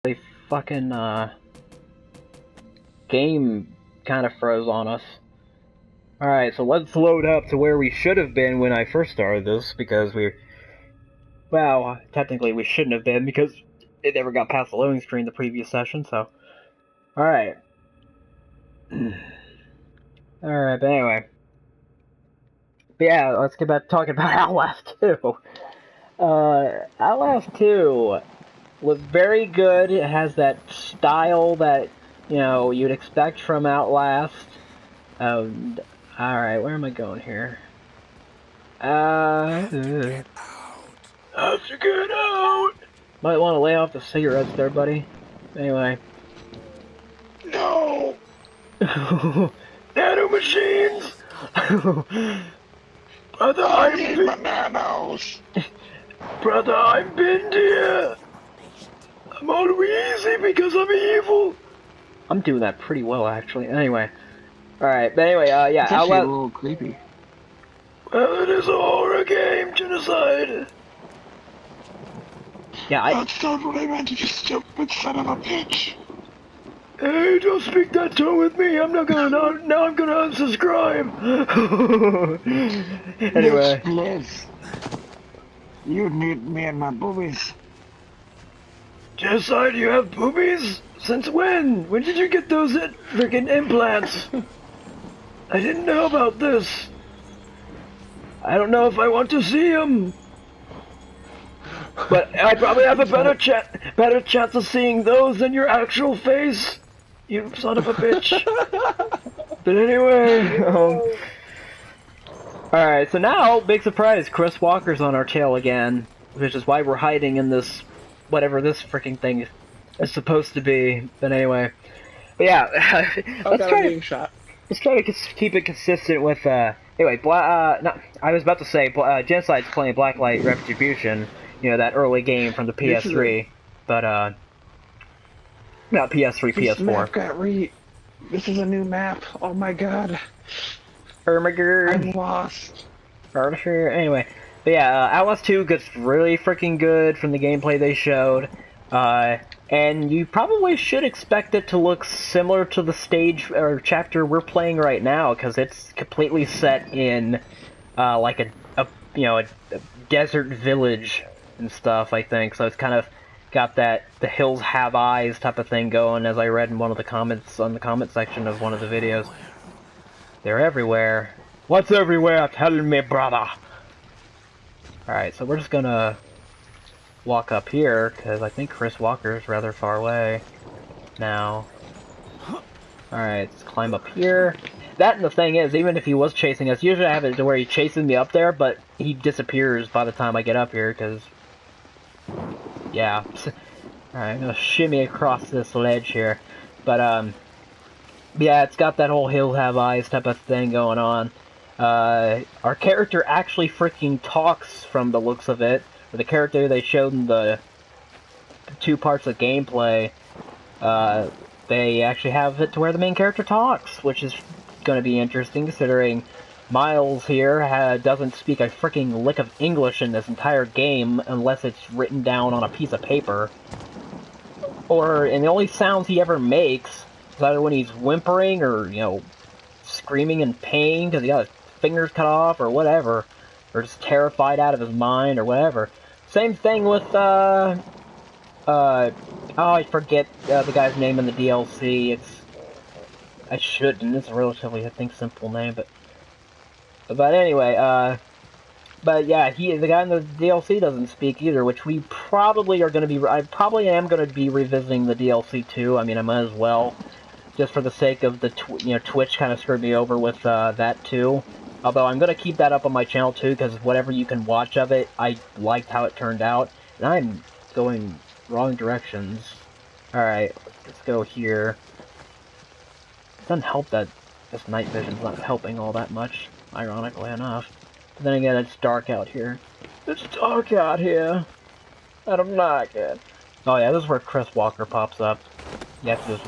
The fucking game kind of froze on us. Alright, so let's load up to where we should have been when I first started this, because well, technically we shouldn't have been, because it never got past the loading screen the previous session, so... Alright. Alright, but anyway. But yeah, let's get back to talking about Outlast 2. Outlast 2 was very good. It has that style that, you know, you'd expect from Outlast. Alright, where am I going here? Have to get out! Might want to lay off the cigarettes there, buddy. Anyway. No! Nano machines! Brother, I need my nanos! Brother, I'm been here! I'm all easy because I'm evil! I'm doing that pretty well, actually. Anyway. Alright, but anyway, yeah, it's actually a little creepy. Well, it is a horror game, genocide! Yeah, That's not what I meant, you stupid son of a bitch! Hey, don't speak that tone with me! I'm not gonna, now I'm gonna unsubscribe! Anyway. Liz, you need me and my boobies. Genocide, you have boobies? Since when? When did you get those freaking implants? I didn't know about this. I don't know if I want to see them. But I probably have a better chance of seeing those than your actual face. You son of a bitch. But anyway, Alright, so now, big surprise, Chris Walker's on our tail again. Which is why we're hiding in this, whatever this freaking thing is supposed to be. But anyway. But yeah, let's try to keep it consistent with, anyway, I was about to say, Genocide's playing Blacklight Retribution, you know, that early game from the PS3, but, not PS3, this PS4. Map got this is a new map, oh my god. Oh my god. I'm lost. Anyway, but yeah, Outlast 2 gets really freaking good from the gameplay they showed, and you probably should expect it to look similar to the stage or chapter we're playing right now, because it's completely set in, like a desert village and stuff, I think, so it's kind of got that the hills have eyes type of thing going, as I read in one of the comments on the comment section of one of the videos. They're everywhere. What's everywhere? Tell me, brother! Alright, so we're just gonna walk up here, because I think Chris Walker's rather far away now. Alright, let's climb up here. That and the thing is, even if he was chasing us, usually I have it to where he chases me up there, but he disappears by the time I get up here, because... yeah. Alright, I'm gonna shimmy across this ledge here. But, yeah, it's got that whole hill have eyes type of thing going on. Our character actually freaking talks from the looks of it. The character they showed in the 2 parts of gameplay, they actually have it to where the main character talks, which is going to be interesting considering Miles here doesn't speak a freaking lick of English in this entire game unless it's written down on a piece of paper. And the only sounds he ever makes is either when he's whimpering or, you know, screaming in pain because he got his fingers cut off or whatever, or just terrified out of his mind or whatever. Same thing with, oh, I forget the guy's name in the DLC. I shouldn't. It's a relatively, I think, simple name, but anyway, but yeah, the guy in the DLC doesn't speak either, which we probably are going to be, I probably am going to be revisiting the DLC too. I mean, I might as well, just for the sake of the, Twitch kind of screwed me over with, that too. Although I'm going to keep that up on my channel too, because whatever you can watch of it, I liked how it turned out. And I'm going wrong directions. Alright, let's go here. It doesn't help that this night vision's not helping all that much, ironically enough. But then again, it's dark out here. It's dark out here. I don't like it. Oh yeah, this is where Chris Walker pops up. You have to just...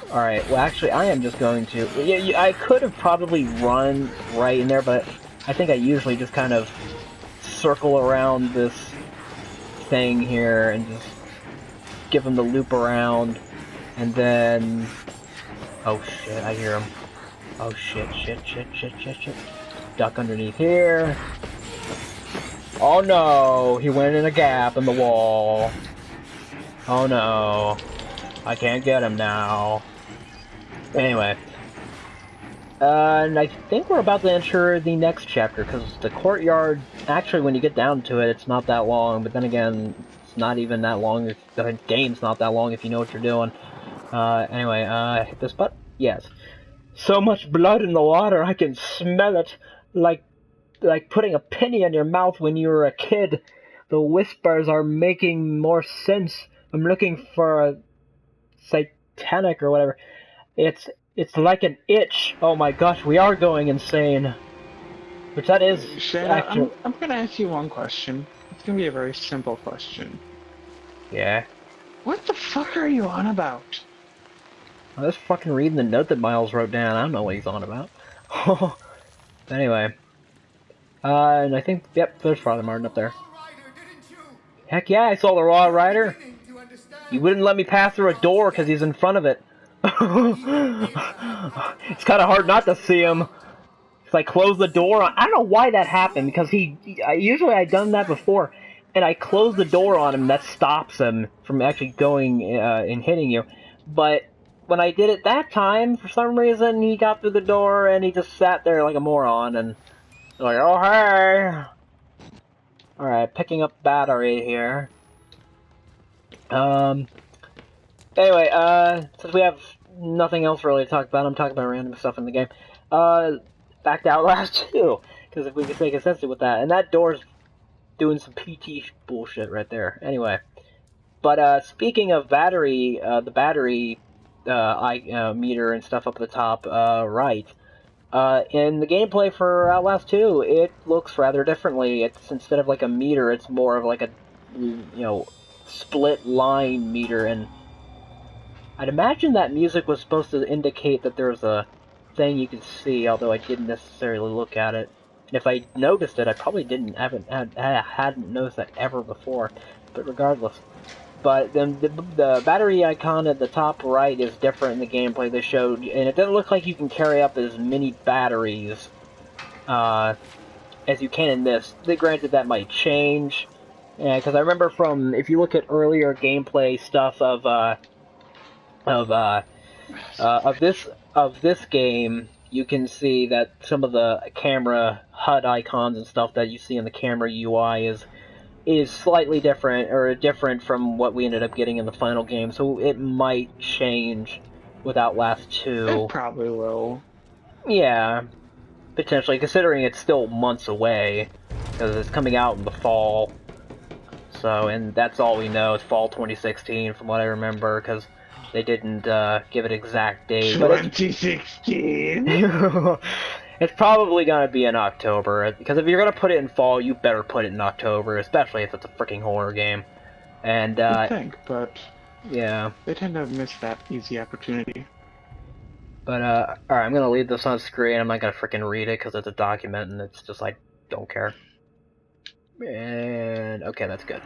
Alright, well actually I am just going to... Yeah, I could have probably run right in there, but I think I usually just kind of circle around this thing here and just give him the loop around, and then... Oh shit, I hear him. Oh shit. Duck underneath here. Oh no, he went in a gap in the wall. Oh no, I can't get him now. Anyway. And I think we're about to enter the next chapter, because the courtyard, actually when you get down to it, it's not that long, but then again, it's not even that long, the game's not that long if you know what you're doing. Anyway, hit this button? Yes. So much blood in the water, I can smell it, like putting a penny in your mouth when you were a kid. The whispers are making more sense. I'm looking for a satanic or whatever. It's like an itch. Oh my gosh, we are going insane. Which that is Shayna, I'm gonna ask you one question. It's gonna be a very simple question. Yeah. What the fuck are you on about? I was fucking reading the note that Miles wrote down. I don't know what he's on about. Anyway. And I think, yep, there's Father Martin up there. Heck yeah, I saw the Raw Rider. You wouldn't let me pass through a door because he's in front of it. It's kind of hard not to see him. So I closed the door on... I don't know why that happened, because usually I've done that before, and I closed the door on him, that stops him from actually going and hitting you. But when I did it that time, for some reason, he got through the door, and he just sat there like a moron, and... Like, oh hey! Alright, picking up battery here. Anyway, since we have nothing else really to talk about, I'm talking about random stuff in the game. Back to Outlast 2, because if we can stay consistent with that. And that door's doing some PT bullshit right there. Anyway. But, speaking of battery, the battery, meter and stuff up at the top, right. In the gameplay for Outlast 2, it looks rather differently. It's, instead of like a meter, it's more of like a, split line meter, and I'd imagine that music was supposed to indicate that there's a thing you could see, although I didn't necessarily look at it. And if I noticed it, I probably hadn't noticed that ever before, but regardless. But then the battery icon at the top right is different in the gameplay they showed, and it doesn't look like you can carry up as many batteries as you can in this. Granted, that might change, because I remember from, if you look at earlier gameplay stuff of this game, you can see that some of the camera HUD icons and stuff that you see in the camera UI is slightly different, or different from what we ended up getting in the final game, so it might change with Outlast 2. It probably will. Yeah, potentially, considering it's still months away, because it's coming out in the fall. So, and that's all we know, it's fall 2016 from what I remember, because they didn't give an exact date. 2016? It's probably gonna be in October, because if you're gonna put it in fall, you better put it in October, especially if it's a freaking horror game. And, I think, but... Yeah. They tend to miss that easy opportunity. But, alright, I'm gonna leave this on screen, I'm not gonna freaking read it, because it's a document, and it's just like, don't care. And, okay, that's good.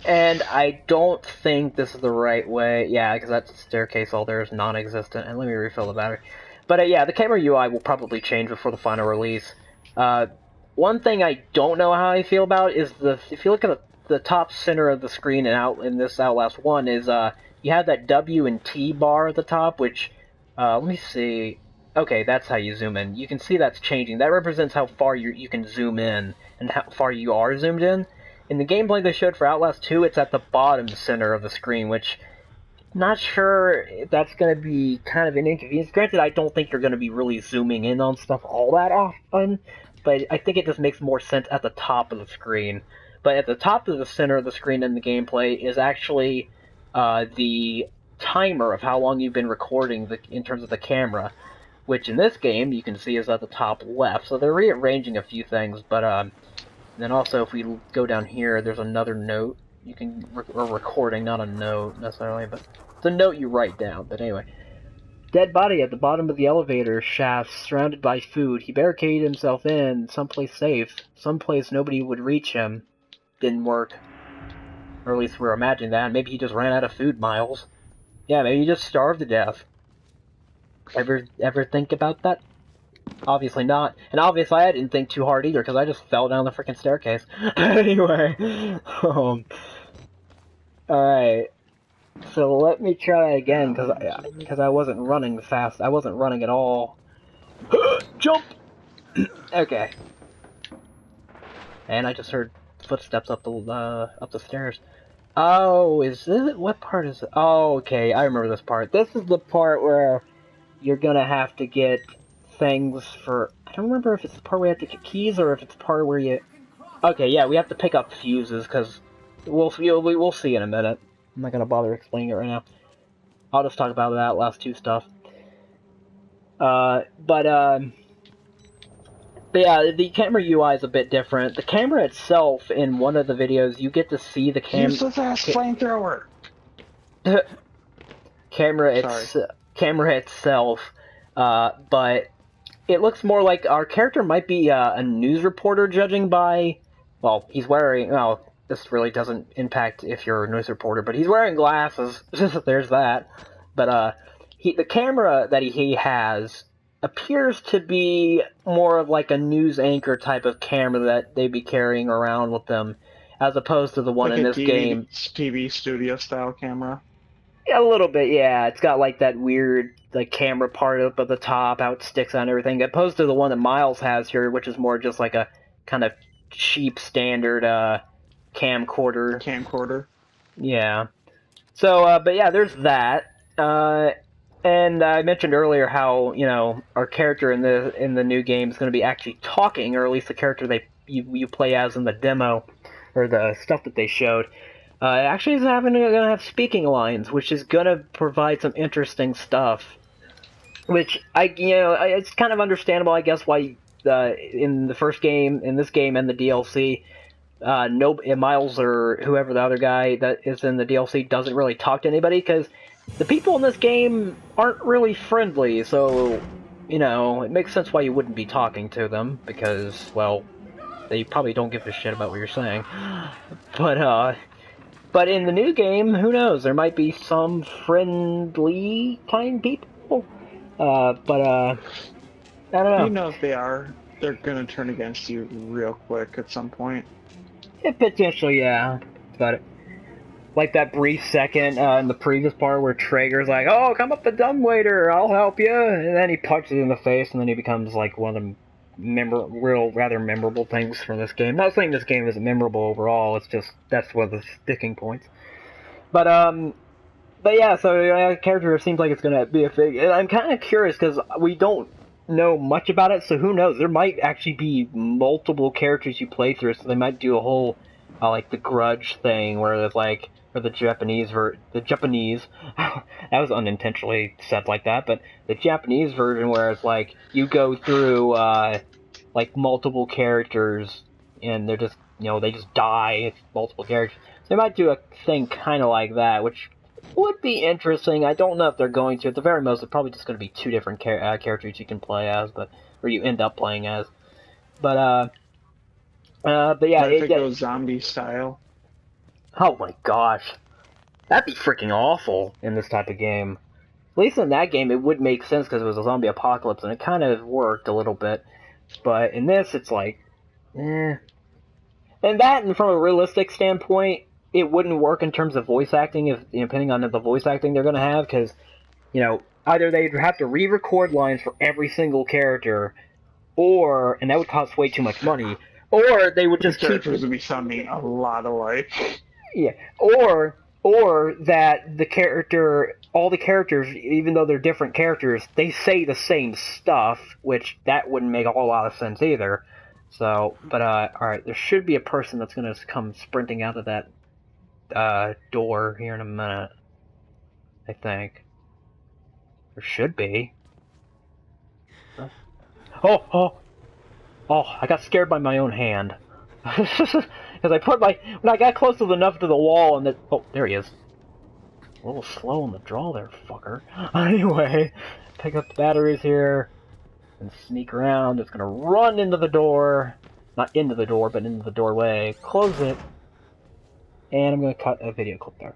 And I don't think this is the right way, yeah, because that staircase all there is non-existent, and let me refill the battery. But yeah, the camera UI will probably change before the final release. One thing I don't know how I feel about is if you look at the top center of the screen in this Outlast 1 is you have that W and T bar at the top, which let me see. Okay, that's how you zoom in. You can see that's changing. That represents how far you can zoom in and how far you are zoomed in. In the gameplay they showed for Outlast 2, it's at the bottom center of the screen, which not sure if that's going to be kind of an inconvenience. Granted, I don't think you're going to be really zooming in on stuff all that often, but I think it just makes more sense at the top of the screen. But at the top of the center of the screen in the gameplay is actually the timer of how long you've been recording in terms of the camera, which in this game you can see is at the top left. So they're rearranging a few things, but then also if we go down here, there's another note. You can, or recording, not a note necessarily, but it's a note you write down. But anyway, dead body at the bottom of the elevator shaft, surrounded by food. He barricaded himself in someplace safe, someplace nobody would reach him. Didn't work. Or at least we're imagining that. Maybe he just ran out of food, Miles. Yeah, maybe he just starved to death. Ever think about that? Obviously not. And obviously I didn't think too hard either, because I just fell down the freaking staircase. Anyway. Alright. So let me try again, because I wasn't running fast. I wasn't running at all. Jump! Okay. And I just heard footsteps up the stairs. Oh, is this... What part is it? Oh, okay, I remember this part. This is the part where you're gonna have to get things for... I don't remember if it's the part where you have to get keys, or if it's the part where you... Okay, yeah, we have to pick up fuses, because we'll see in a minute. I'm not gonna bother explaining it right now. I'll just talk about that Outlast 2 stuff. But yeah, the camera UI is a bit different. The camera itself, in one of the videos, you get to see the Useless ass flamethrower! camera itself, but it looks more like our character might be a news reporter, judging by... Well, he's wearing... Well, this really doesn't impact if you're a news reporter, but he's wearing glasses. There's that. But the camera that he has appears to be more of like a news anchor type of camera that they'd be carrying around with them, as opposed to the one like in this game. TV studio style camera. Yeah, a little bit, yeah. It's got like that weird like camera part up at the top, how it sticks out and everything, opposed to the one that Miles has here, which is more just like a kind of cheap standard camcorder. Yeah. So, but yeah, there's that. And I mentioned earlier how, you know, our character in the new game is going to be actually talking, or at least the character you play as in the demo, or the stuff that they showed. Actually is going to have speaking lines, which is going to provide some interesting stuff. Which, it's kind of understandable, I guess, why in the first game, in this game and the DLC, Miles or whoever the other guy that is in the DLC doesn't really talk to anybody, because the people in this game aren't really friendly, so, you know, it makes sense why you wouldn't be talking to them, because, well, they probably don't give a shit about what you're saying. But in the new game, who knows, there might be some friendly kind people, I don't know. You know if they're gonna turn against you real quick at some point. Yeah, potentially, yeah, but... Like that brief second in the previous part where Traeger's like, "Oh, come up the dumbwaiter, I'll help you," and then he punches in the face, and then he becomes like one of the rather memorable things from this game. Not saying this game isn't memorable overall; it's just that's one of the sticking points. But yeah, so character seems like it's gonna be a thing. And I'm kind of curious because we don't know much about it, so who knows? There might actually be multiple characters you play through, so they might do a whole like the Grudge thing where there's like. Or the Japanese, that was unintentionally said like that, but the Japanese version where it's like, you go through, like, multiple characters, and they're just, they just die, it's multiple characters. So they might do a thing kind of like that, which would be interesting. I don't know if they're going to. At the very most, it's probably just going to be two different characters you can play as, or you end up playing as. But yeah. What if it goes zombie style? Oh my gosh. That'd be freaking awful in this type of game. At least in that game it would make sense because it was a zombie apocalypse and it kind of worked a little bit. But in this it's like, eh. And that, and from a realistic standpoint, it wouldn't work in terms of voice acting, depending on the voice acting they're going to have, because, either they'd have to re-record lines for every single character, and that would cost way too much money, or they would just keep... Characters would be sounding a lot alike. Yeah, or that all the characters, even though they're different characters, they say the same stuff, which that wouldn't make a whole lot of sense either. So, but alright, there should be a person that's gonna come sprinting out of that door here in a minute. I think. There should be. Oh, I got scared by my own hand. Because when I got close enough to the wall and oh, there he is. A little slow on the draw there, fucker. Anyway, pick up the batteries here, and sneak around. It's gonna run into the door. Not into the door, but into the doorway. Close it. and I'm going to cut a video clip there.